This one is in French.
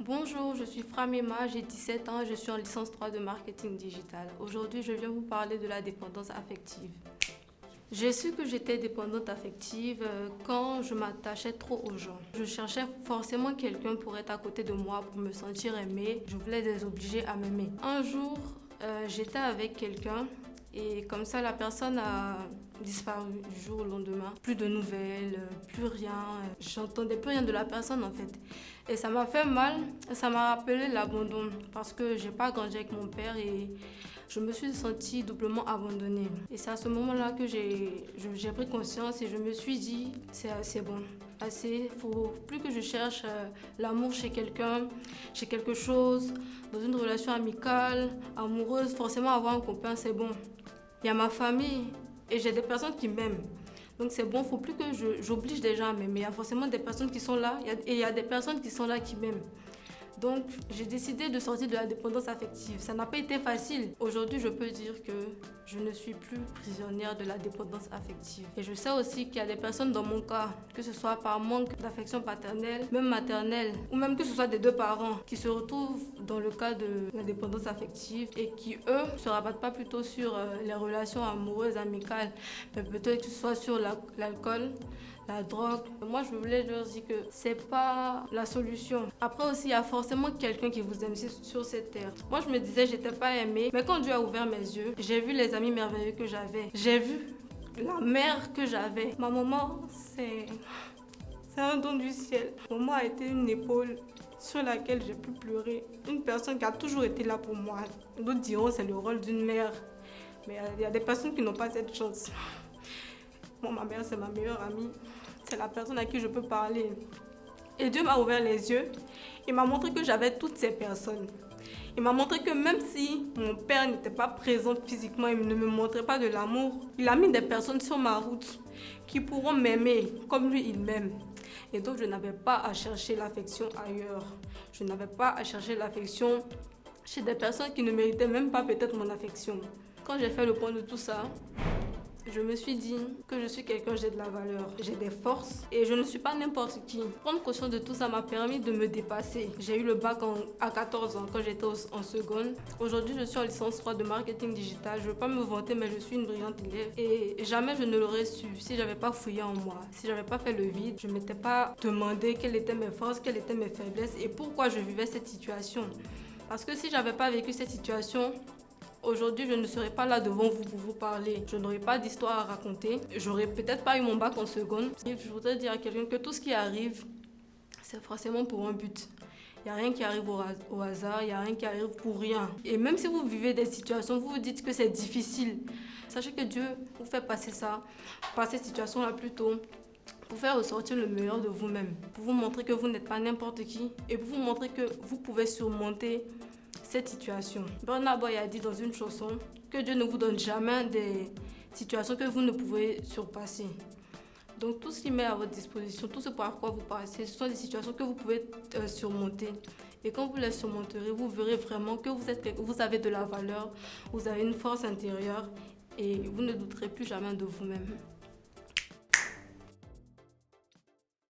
Bonjour, je suis Framema, j'ai 17 ans, je suis en licence 3 de marketing digital. Aujourd'hui, je viens vous parler de la dépendance affective. J'ai su que j'étais dépendante affective quand je m'attachais trop aux gens. Je cherchais forcément quelqu'un pour être à côté de moi, pour me sentir aimée. Je voulais les obliger à m'aimer. Un jour, j'étais avec quelqu'un et comme ça, la personne a disparu du jour au lendemain. Plus de nouvelles, plus rien. J'entendais plus rien de la personne en fait. Et ça m'a fait mal, ça m'a rappelé l'abandon parce que j'ai pas grandi avec mon père et je me suis sentie doublement abandonnée. Et c'est à ce moment-là que j'ai pris conscience et je me suis dit, c'est bon, assez, faut plus que je cherche l'amour chez quelqu'un, chez quelque chose, dans une relation amicale, amoureuse, forcément avoir un copain, c'est bon. Il y a ma famille et j'ai des personnes qui m'aiment. Donc c'est bon, il ne faut plus que j'oblige des gens à m'aimer. Il y a forcément des personnes qui sont là et il y a des personnes qui sont là qui m'aiment. Donc j'ai décidé de sortir de la dépendance affective. Ça n'a pas été facile. Aujourd'hui, je peux dire que je ne suis plus prisonnière de la dépendance affective. Et je sais aussi qu'il y a des personnes dans mon cas, que ce soit par manque d'affection paternelle, même maternelle, ou même que ce soit des deux parents, qui se retrouvent dans le cas de la dépendance affective et qui, eux, ne se rabattent pas plutôt sur les relations amoureuses, amicales, mais peut-être que ce soit sur l'alcool, la drogue. Moi, je voulais leur dire que c'est pas la solution. Après aussi, il y a forcément quelqu'un qui vous aime sur cette terre. Moi, je me disais, j'étais pas aimée. Mais quand Dieu a ouvert mes yeux, j'ai vu les amis merveilleux que j'avais. J'ai vu la mère que j'avais. Ma maman, c'est un don du ciel. Maman a été une épaule sur laquelle j'ai pu pleurer. Une personne qui a toujours été là pour moi. D'autres diront c'est le rôle d'une mère. Mais il y a des personnes qui n'ont pas cette chance. Moi, ma mère, c'est ma meilleure amie. C'est la personne à qui je peux parler. Et Dieu m'a ouvert les yeux. Il m'a montré que j'avais toutes ces personnes. Il m'a montré que même si mon père n'était pas présent physiquement, il ne me montrait pas de l'amour, il a mis des personnes sur ma route qui pourront m'aimer comme lui, il m'aime. Et donc, je n'avais pas à chercher l'affection ailleurs. Je n'avais pas à chercher l'affection chez des personnes qui ne méritaient même pas peut-être mon affection. Quand j'ai fait le point de tout ça, je me suis dit que je suis quelqu'un, j'ai de la valeur, j'ai des forces et je ne suis pas n'importe qui. Prendre conscience de tout ça m'a permis de me dépasser. J'ai eu le bac à 14 ans quand j'étais en seconde. Aujourd'hui, je suis en licence 3 de marketing digital. Je ne veux pas me vanter, mais je suis une brillante élève. Et jamais je ne l'aurais su si je n'avais pas fouillé en moi, si je n'avais pas fait le vide. Je ne m'étais pas demandé quelles étaient mes forces, quelles étaient mes faiblesses et pourquoi je vivais cette situation. Parce que si je n'avais pas vécu cette situation, aujourd'hui, je ne serais pas là devant vous pour vous parler. Je n'aurais pas d'histoire à raconter. J'aurais peut-être pas eu mon bac en seconde. Je voudrais dire à quelqu'un que tout ce qui arrive, c'est forcément pour un but. Il n'y a rien qui arrive au hasard, il n'y a rien qui arrive pour rien. Et même si vous vivez des situations, vous vous dites que c'est difficile, sachez que Dieu vous fait passer ça, passer cette situation-là plus tôt, pour faire ressortir le meilleur de vous-même, pour vous montrer que vous n'êtes pas n'importe qui et pour vous montrer que vous pouvez surmonter cette situation. Burna Boy a dit dans une chanson que Dieu ne vous donne jamais des situations que vous ne pouvez surpasser. Donc tout ce qu'il met à votre disposition, tout ce par quoi vous passez, ce sont des situations que vous pouvez surmonter. Et quand vous les surmonterez, vous verrez vraiment que vous avez de la valeur, vous avez une force intérieure et vous ne douterez plus jamais de vous-même.